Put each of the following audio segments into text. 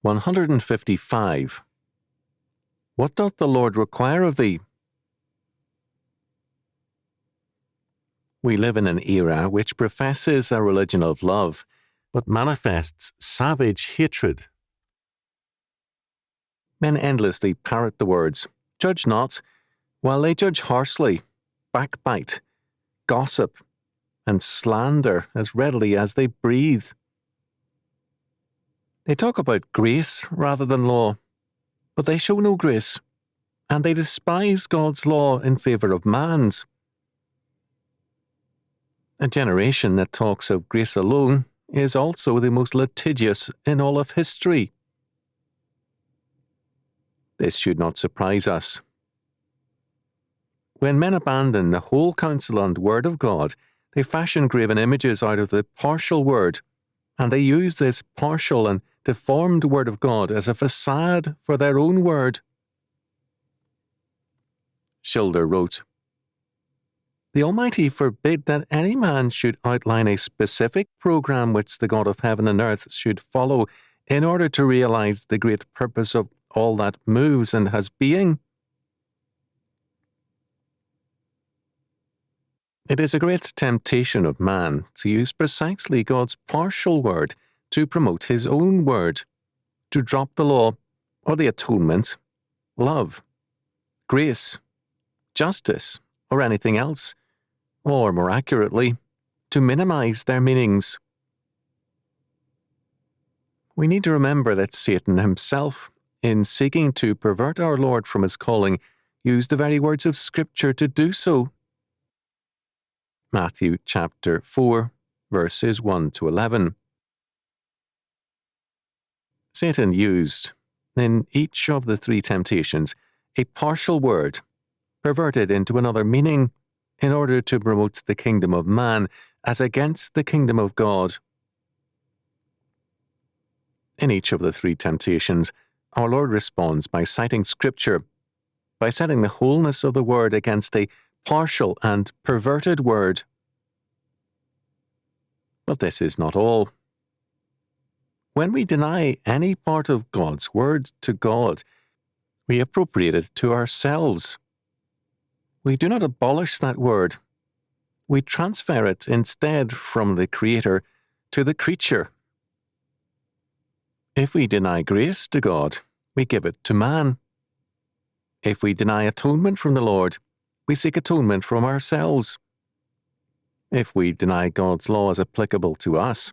155. What doth the Lord require of thee? We live in an era which professes a religion of love, but manifests savage hatred. Men endlessly parrot the words, "Judge not," while they judge harshly, backbite, gossip, and slander as readily as they breathe. They talk about grace rather than law, but they show no grace, and they despise God's law in favor of man's. A generation that talks of grace alone is also the most litigious in all of history. This should not surprise us. When men abandon the whole counsel and word of God, they fashion graven images out of the partial word, and they use this partial and deformed word of God as a facade for their own word. Schilder wrote, "The Almighty forbid that any man should outline a specific program which the God of heaven and earth should follow in order to realize the great purpose of all that moves and has being. It is a great temptation of man to use precisely God's partial word to promote his own word, to drop the law or the atonement, love, grace, justice, or anything else, or more accurately, to minimize their meanings. We need to remember that Satan himself, in seeking to pervert our Lord from his calling, used the very words of Scripture to do so. Matthew chapter 4, verses 1 to 11. Satan used, in each of the three temptations, a partial word, perverted into another meaning, in order to promote the kingdom of man as against the kingdom of God. In each of the three temptations, our Lord responds by citing Scripture, by setting the wholeness of the word against a partial and perverted word. But this is not all. When we deny any part of God's word to God, we appropriate it to ourselves. We do not abolish that word. We transfer it instead from the Creator to the creature. If we deny grace to God, we give it to man. If we deny atonement from the Lord, we seek atonement from ourselves. If we deny God's law as applicable to us,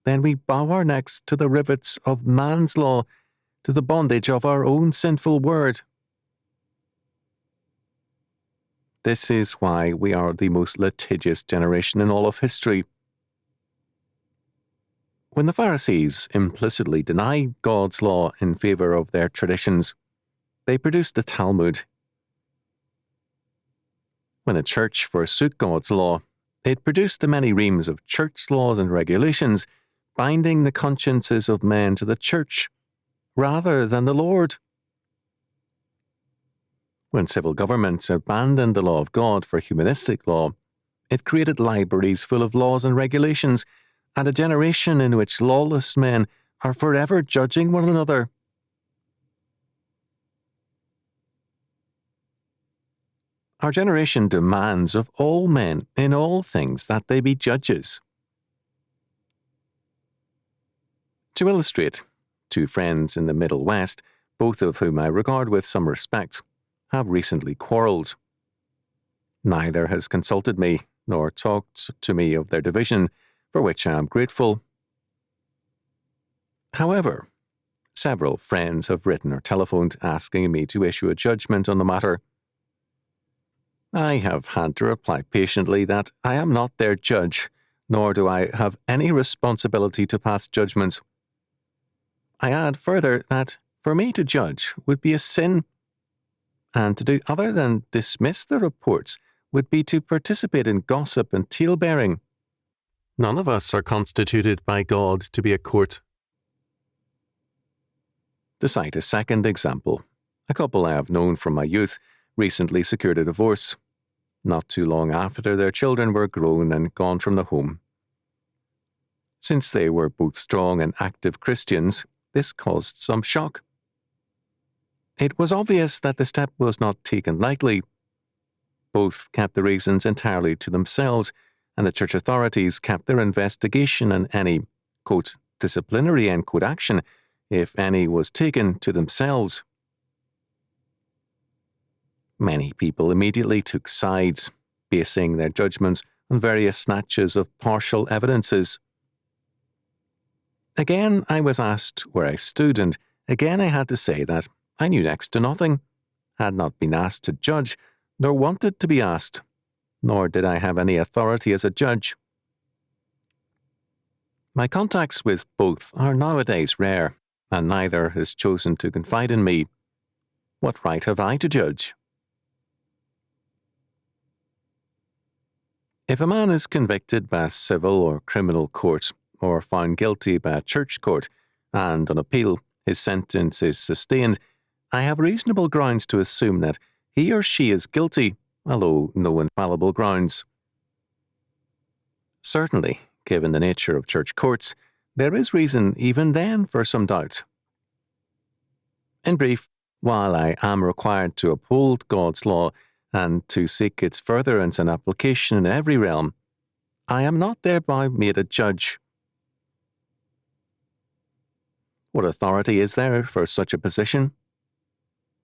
then we bow our necks to the rivets of man's law, to the bondage of our own sinful word. This is why we are the most litigious generation in all of history. When the Pharisees implicitly denied God's law in favor of their traditions, they produced the Talmud. When the church forsook God's law, it produced the many reams of church laws and regulations, binding the consciences of men to the church, rather than the Lord. When civil governments abandoned the law of God for humanistic law, it created libraries full of laws and regulations, and a generation in which lawless men are forever judging one another. Our generation demands of all men in all things that they be judges. To illustrate, two friends in the Middle West, both of whom I regard with some respect, have recently quarrelled. Neither has consulted me, nor talked to me of their division, for which I am grateful. However, several friends have written or telephoned asking me to issue a judgment on the matter. I have had to reply patiently that I am not their judge, nor do I have any responsibility to pass judgments. I add further that for me to judge would be a sin, and to do other than dismiss the reports would be to participate in gossip and tale-bearing. None of us are constituted by God to be a court. To cite a second example, a couple I have known from my youth recently secured a divorce, not too long after their children were grown and gone from the home. Since they were both strong and active Christians, this caused some shock. It was obvious that the step was not taken lightly. Both kept the reasons entirely to themselves, and the church authorities kept their investigation and any, quote, disciplinary, end quote, action, if any was taken, to themselves. Many people immediately took sides, basing their judgments on various snatches of partial evidences. Again, I was asked where I stood, and again I had to say that I knew next to nothing, had not been asked to judge, nor wanted to be asked, nor did I have any authority as a judge. My contacts with both are nowadays rare, and neither has chosen to confide in me. What right have I to judge? If a man is convicted by a civil or criminal court, or found guilty by a church court, and on appeal his sentence is sustained, I have reasonable grounds to assume that he or she is guilty, although no infallible grounds. Certainly, given the nature of church courts, there is reason even then for some doubt. In brief, while I am required to uphold God's law and to seek its furtherance and application in every realm, I am not thereby made a judge. What authority is there for such a position?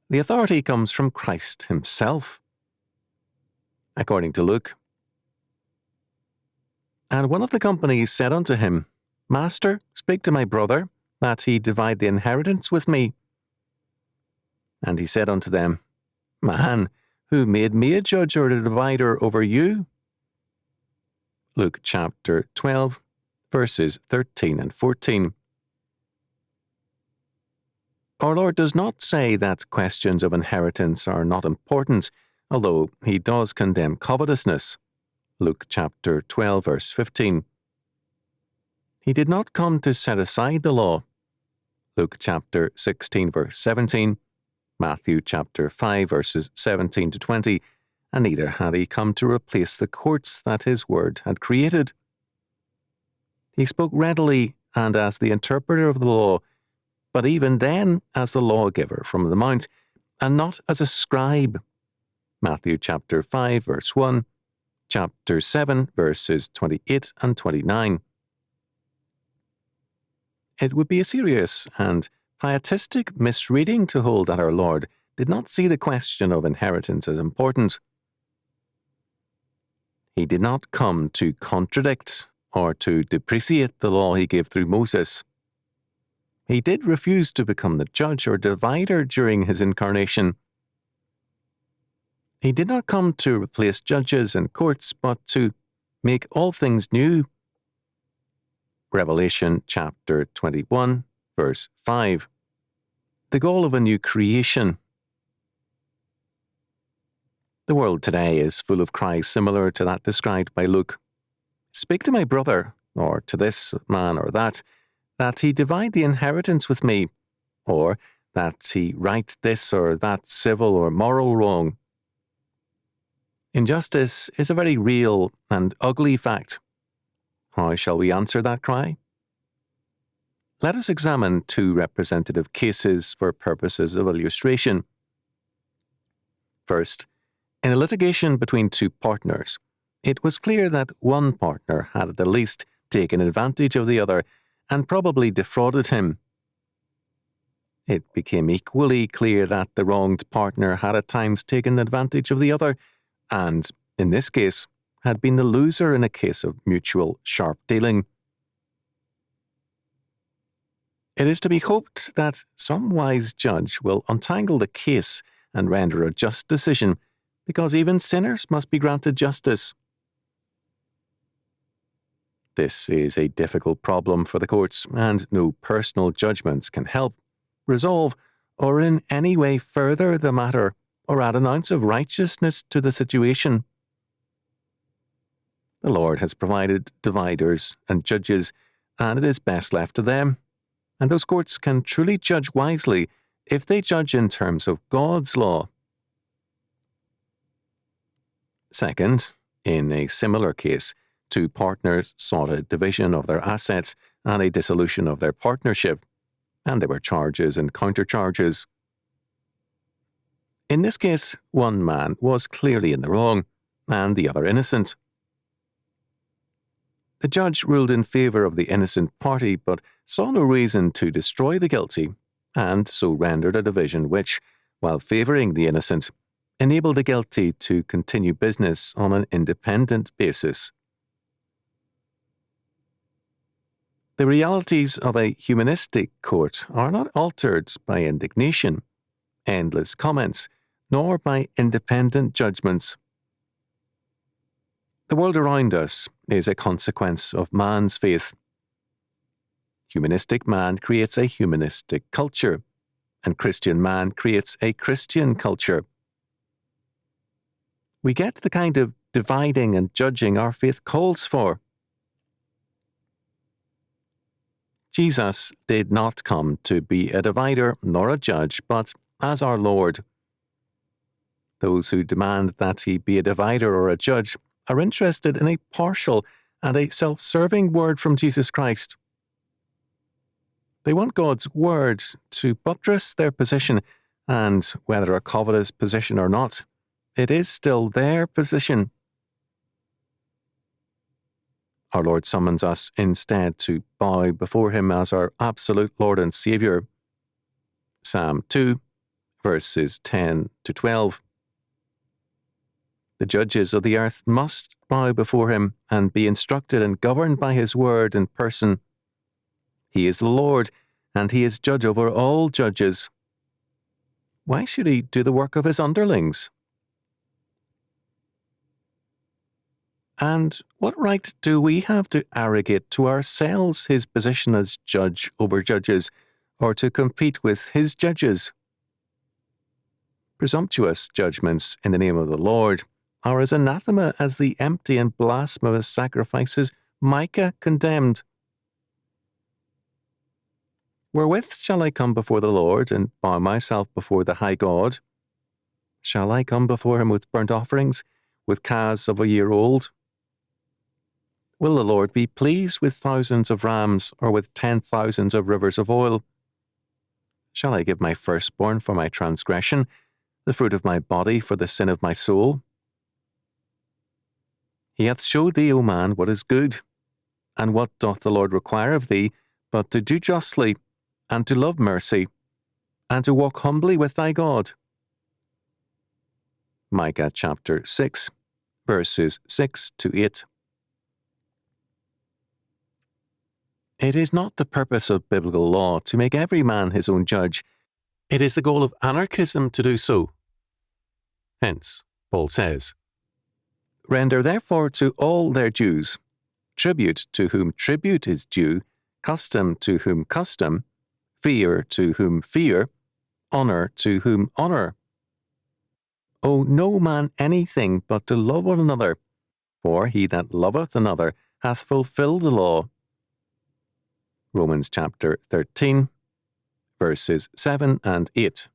The authority comes from Christ himself. According to Luke, "And one of the company said unto him, Master, speak to my brother, that he divide the inheritance with me. And he said unto them, Man, who made me a judge or a divider over you?" Luke chapter 12, verses 13 and 14. Our Lord does not say that questions of inheritance are not important, although he does condemn covetousness. Luke chapter 12, verse 15. He did not come to set aside the law. Luke chapter 16, verse 17, Matthew chapter 5, verses 17 to 20, and neither had he come to replace the courts that his word had created. He spoke readily and as the interpreter of the law, but even then as the lawgiver from the mount, and not as a scribe. Matthew chapter 5, verse 1, chapter 7, verses 28 and 29. It would be a serious and pietistic misreading to hold that our Lord did not see the question of inheritance as important. He did not come to contradict or to depreciate the law he gave through Moses. He did refuse to become the judge or divider during his incarnation. He did not come to replace judges and courts, but to make all things new. Revelation chapter 21, verse 5. The goal of a new creation. The world today is full of cries similar to that described by Luke. Speak to my brother, or to this man or that he divide the inheritance with me, or that he right this or that civil or moral wrong. Injustice is a very real and ugly fact. How shall we answer that cry? Let us examine two representative cases for purposes of illustration. First, in a litigation between two partners, it was clear that one partner had at the least taken advantage of the other and probably defrauded him. It became equally clear that the wronged partner had at times taken advantage of the other, and, in this case, had been the loser in a case of mutual sharp dealing. It is to be hoped that some wise judge will untangle the case and render a just decision, because even sinners must be granted justice. This is a difficult problem for the courts, and no personal judgments can help, resolve, or in any way further the matter or add an ounce of righteousness to the situation. The Lord has provided dividers and judges, and it is best left to them, and those courts can truly judge wisely if they judge in terms of God's law. Second, in a similar case, two partners sought a division of their assets and a dissolution of their partnership, and there were charges and countercharges. In this case, one man was clearly in the wrong, and the other innocent. The judge ruled in favour of the innocent party, but saw no reason to destroy the guilty, and so rendered a division which, while favouring the innocent, enabled the guilty to continue business on an independent basis. The realities of a humanistic court are not altered by indignation, endless comments, nor by independent judgments. The world around us is a consequence of man's faith. Humanistic man creates a humanistic culture, and Christian man creates a Christian culture. We get the kind of dividing and judging our faith calls for. Jesus did not come to be a divider nor a judge, but as our Lord. Those who demand that he be a divider or a judge are interested in a partial and a self-serving word from Jesus Christ. They want God's word to buttress their position, and whether a covetous position or not, it is still their position. Our Lord summons us instead to bow before him as our absolute Lord and Saviour. Psalm 2, verses 10 to 12. The judges of the earth must bow before him and be instructed and governed by his word and person. He is the Lord, and he is judge over all judges. Why should he do the work of his underlings? And what right do we have to arrogate to ourselves his position as judge over judges, or to compete with his judges? Presumptuous judgments in the name of the Lord are as anathema as the empty and blasphemous sacrifices Micah condemned. Wherewith shall I come before the Lord, and bow myself before the high God? Shall I come before him with burnt offerings, with calves of a year old? Will the Lord be pleased with thousands of rams, or with 10,000s of rivers of oil? Shall I give my firstborn for my transgression, the fruit of my body for the sin of my soul? He hath showed thee, O man, what is good. And what doth the Lord require of thee, but to do justly, and to love mercy, and to walk humbly with thy God? Micah chapter 6, verses 6 to 8. It is not the purpose of biblical law to make every man his own judge. It is the goal of anarchism to do so. Hence, Paul says, render therefore to all their dues, tribute to whom tribute is due, custom to whom custom, fear to whom fear, honour to whom honour. Owe no man anything but to love one another, for he that loveth another hath fulfilled the law. Romans chapter 13, verses 7 and 8.